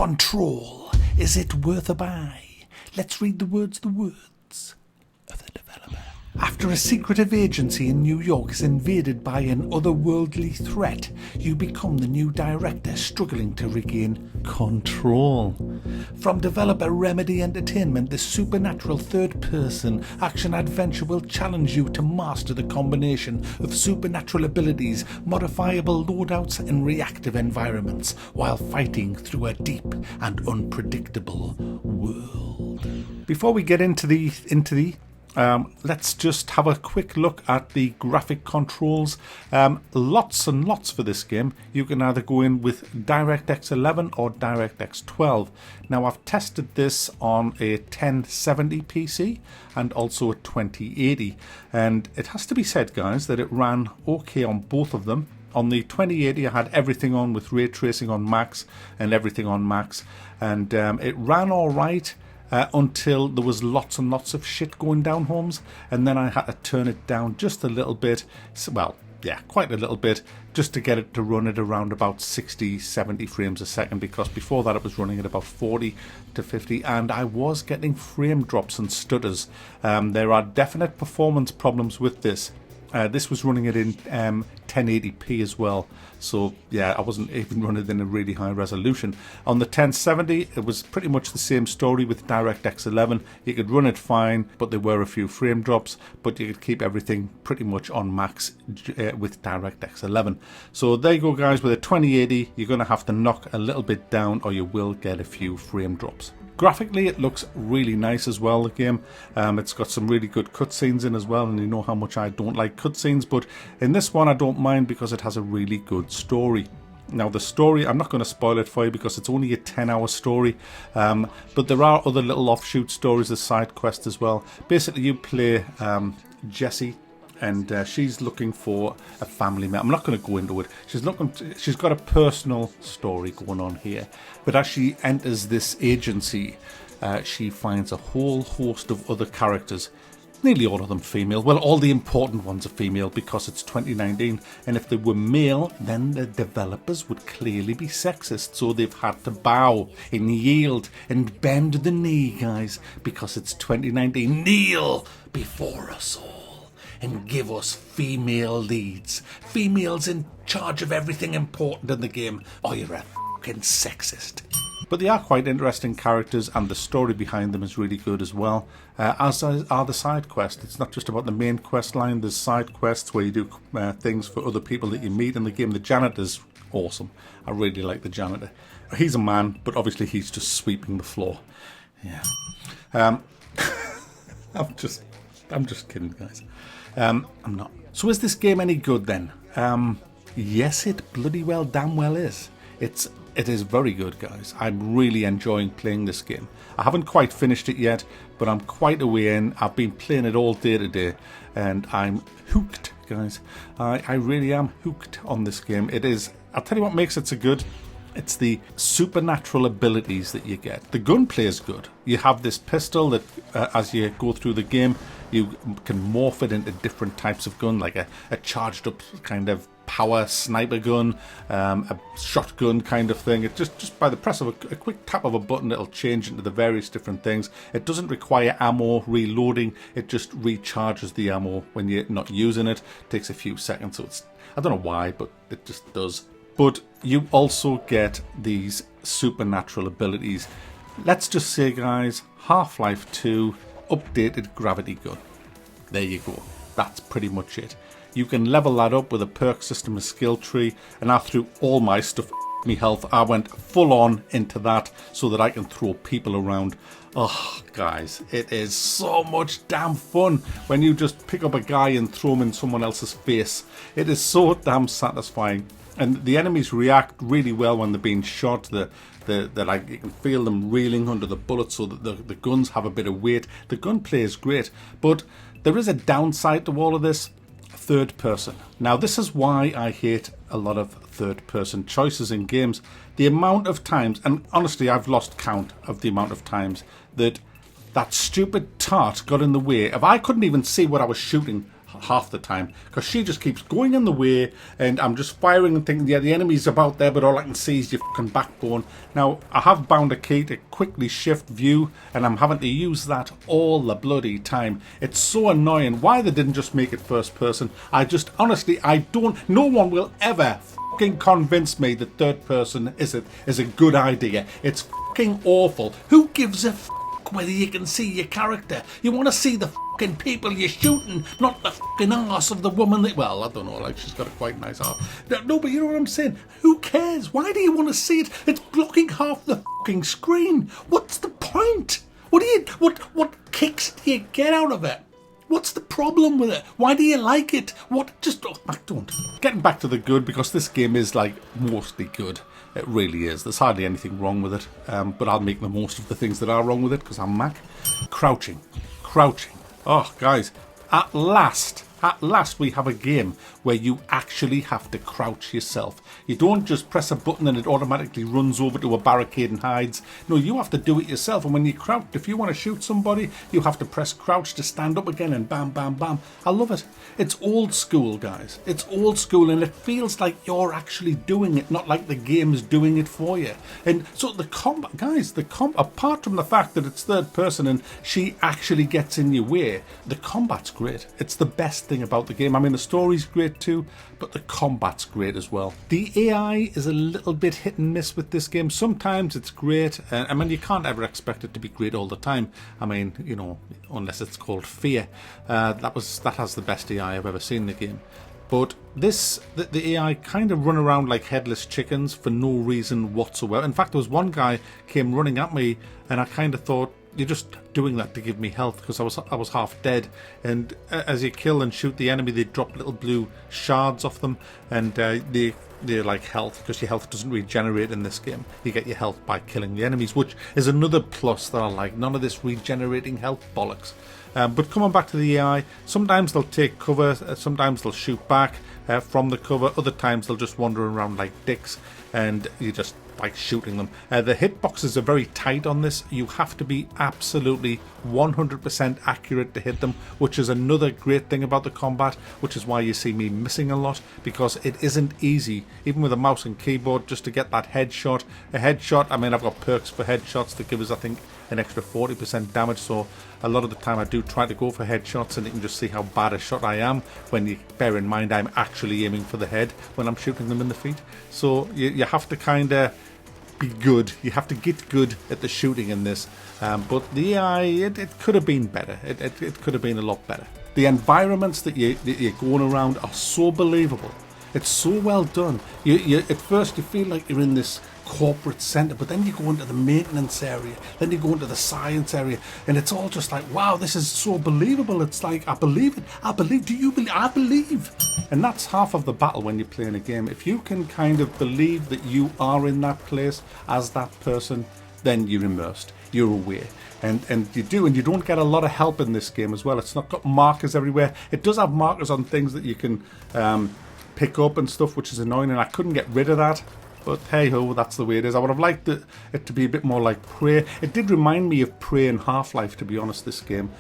Control. Is it worth a buy? Let's read the words of the developer. After a secretive agency in New York is invaded by an otherworldly threat, you become the new director struggling to regain control. From developer Remedy Entertainment, this supernatural third-person action-adventure will challenge you to master the combination of supernatural abilities, modifiable loadouts and reactive environments, while fighting through a deep and unpredictable world. Before we get into the let's just have a quick look at the graphic controls. Lots and lots for this game. You can either go in with DirectX 11 or DirectX 12. Now I've tested this on a 1070 PC and also a 2080, and it has to be said, guys, that it ran okay on both of them. On the 2080 I had everything on with ray tracing on max and everything on max, and it ran alright. Until there was lots and lots of shit going down, Holmes, and then I had to turn it down just a little bit, well, yeah, quite a little bit, just to get it to run at around about 60-70 frames a second, because before that it was running at about 40 to 50, and I was getting frame drops and stutters. There are definite performance problems with this. This was running it in 1080p as well, so yeah, I wasn't even running it in a really high resolution. On the 1070 it was pretty much the same story with DirectX 11. You could run it fine, but there were a few frame drops, but you could keep everything pretty much on max with DirectX 11. So there you go, guys. With a 2080 you're going to have to knock a little bit down or you will get a few frame drops. Graphically it looks really nice as well, the game. It's got some really good cutscenes in as well, and you know how much I don't like cutscenes, but in this one I don't mind because it has a really good story. Now the story, I'm not going to spoil it for you because it's only a 10-hour story, but there are other little offshoot stories, the side quest as well. Basically you play Jessie, and she's looking for a family member. I'm not going to go into it. She's got a personal story going on here, but as she enters this agency, she finds a whole host of other characters. Nearly all of them female. Well, all the important ones are female because it's 2019, and if they were male, then the developers would clearly be sexist, so they've had to bow and yield and bend the knee, guys, because it's 2019. Kneel before us all and give us female leads. Females in charge of everything important in the game, or you're a fucking sexist. But they are quite interesting characters, and the story behind them is really good as well, as are the side quests. It's not just about the main quest line. There's side quests where you do things for other people that you meet in the game. The janitor's awesome. I really like the janitor. He's a man, but obviously he's just sweeping the floor. Yeah. I'm just kidding, guys. I'm not. So is this game any good then? Yes, it bloody well damn well is. It is very good, guys. I'm really enjoying playing this game. I haven't quite finished it yet, but I'm quite a way in. I've been playing it all day today, and I'm hooked, guys. I really am hooked on this game. It is. I'll tell you what makes it so good. It's the supernatural abilities that you get. The gunplay is good. You have this pistol that, as you go through the game, you can morph it into different types of gun, like a charged up kind of power sniper gun, a shotgun kind of thing. It just by the press of a quick tap of a button, it'll change into the various different things. It doesn't require ammo reloading. It just recharges the ammo when you're not using it. It takes a few seconds, so I don't know why, but it just does. But you also get these supernatural abilities. Let's just say, guys, Half-Life 2 updated gravity gun. There you go. That's pretty much it. You can level that up with a perk system, a skill tree, and I threw all my stuff, me health. I went full on into that so that I can throw people around. Oh, guys, it is so much damn fun when you just pick up a guy and throw him in someone else's face. It is so damn satisfying. And the enemies react really well when they're being shot. They're like, you can feel them reeling under the bullets, so that the guns have a bit of weight. The gunplay is great, but there is a downside to all of this. Third person. Now this is why I hate a lot of third person choices in games. The amount of times, and honestly I've lost count of the amount of times that stupid tart got in the way of, I couldn't even see what I was shooting half the time, because she just keeps going in the way, and I'm just firing and thinking, yeah, the enemy's about there, but all I can see is your fucking backbone. Now, I have bound a key to quickly shift view, and I'm having to use that all the bloody time. It's so annoying. Why they didn't just make it first person, I just, honestly, I don't, no one will ever fucking convince me that third person is a good idea. It's fucking awful. Who gives a fuck whether you can see your character? You want to see the fucking people you're shooting, not the fucking arse of the woman that, well, I don't know, like, she's got a quite nice arse. No, but you know what I'm saying? Who cares? Why do you want to see it? It's blocking half the fucking screen. What's the point? What kicks do you get out of it? What's the problem with it? Why do you like it? What? Just, oh, I don't. Getting back to the good, because this game is like mostly good. It really is. There's hardly anything wrong with it. But I'll make the most of the things that are wrong with it, because I'm Mac. Crouching. Oh, guys. At last we have a game where you actually have to crouch yourself. You don't just press a button and it automatically runs over to a barricade and hides. No, you have to do it yourself. And when you crouch, if you want to shoot somebody, you have to press crouch to stand up again, and bam, bam, bam. I love it. It's old school, guys. It's old school, and it feels like you're actually doing it, not like the game's doing it for you. And so the combat, guys, apart from the fact that it's third person and she actually gets in your way, the combat's great. It's the best thing about the game. I mean, the story's great too, but the combat's great as well. The AI is a little bit hit and miss with this game. Sometimes it's great. I mean, you can't ever expect it to be great all the time. I mean, you know, unless it's called Fear. That has the best AI I've ever seen in the game. But the AI kind of run around like headless chickens for no reason whatsoever. In fact, there was one guy came running at me, and I kind of thought, you're just doing that to give me health, because I was half dead. And as you kill and shoot the enemy, they drop little blue shards off them, and they're like health, because your health doesn't regenerate in this game. You get your health by killing the enemies, which is another plus that I like. None of this regenerating health bollocks. But coming back to the AI, sometimes they'll take cover, sometimes they'll shoot back from the cover, other times they'll just wander around like dicks, and you just like shooting them. The hitboxes are very tight on this. You have to be absolutely 100% accurate to hit them, which is another great thing about the combat, which is why you see me missing a lot, because it isn't easy, even with a mouse and keyboard, just to get that headshot. A headshot, I mean, I've got perks for headshots that give us, I think, an extra 40% damage, so a lot of the time I do try to go for headshots, and you can just see how bad a shot I am when you bear in mind I'm actually aiming for the head when I'm shooting them in the feet. So you have to kind of be good. You have to get good at the shooting in this. But the AI, it could have been better. It could have been a lot better. The environments that you're going around are so believable. It's so well done. At first you feel like you're in this corporate centre, but then you go into the maintenance area, then you go into the science area, and it's all just like, wow, this is so believable. It's like, I believe it. I believe. Do you believe? I believe. And that's half of the battle when you're playing a game. If you can kind of believe that you are in that place as that person, then you're immersed. You're aware. And you do, and you don't get a lot of help in this game as well. It's not got markers everywhere. It does have markers on things that you can pick up and stuff, which is annoying, and I couldn't get rid of that. But hey ho, that's the way it is. I would have liked it to be a bit more like Prey. It did remind me of Prey and Half-Life, to be honest, this game.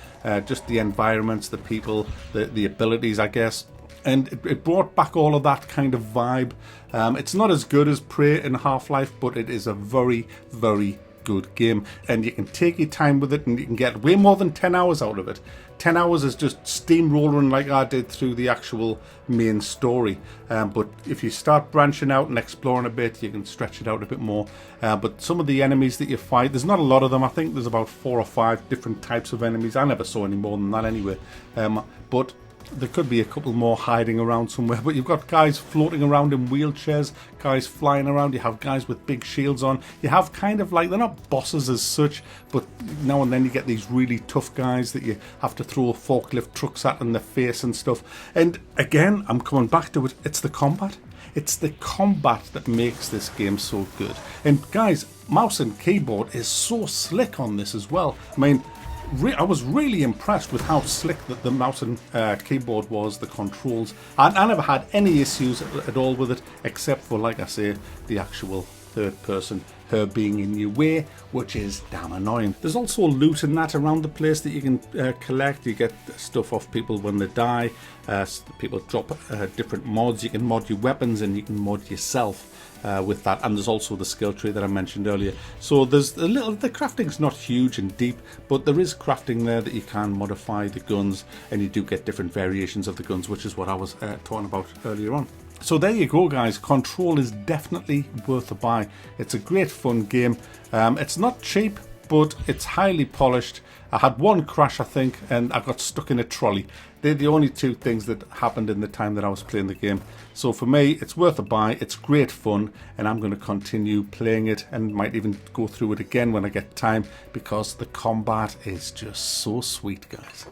Just the environments, the people, the abilities, I guess. And it brought back all of that kind of vibe. It's not as good as Prey and Half-Life, but it is a very, very good game. And you can take your time with it, and you can get way more than 10 hours out of it. 10 hours is just steamrolling like I did through the actual main story. But if you start branching out and exploring a bit, you can stretch it out a bit more. But some of the enemies that you fight, there's not a lot of them. I think there's about 4 or 5 different types of enemies. I never saw any more than that anyway. But there could be a couple more hiding around somewhere, but you've got guys floating around in wheelchairs, guys flying around, you have guys with big shields on, you have kind of like, they're not bosses as such, but now and then you get these really tough guys that you have to throw forklift trucks at in the face and stuff. And again, I'm coming back to it, it's the combat. It's the combat that makes this game so good. And guys, mouse and keyboard is so slick on this as well. I mean, I was really impressed with how slick that the mouse and keyboard was, the controls. I never had any issues at all with it, except for, like I say, the actual third person, her being in your way, which is damn annoying. There's also loot in that around the place that you can collect. You get stuff off people when they die. People drop different mods. You can mod your weapons and you can mod yourself with that, and there's also the skill tree that I mentioned earlier. So there's the crafting's not huge and deep, but there is crafting there that you can modify the guns, and you do get different variations of the guns, which is what I was talking about earlier on. So there you go, guys. Control is definitely worth a buy. It's a great fun game. It's not cheap, but it's highly polished. I had one crash, I think, and I got stuck in a trolley. They're the only two things that happened in the time that I was playing the game. So for me, it's worth a buy. It's great fun, and I'm going to continue playing it and might even go through it again when I get time, because the combat is just so sweet, guys.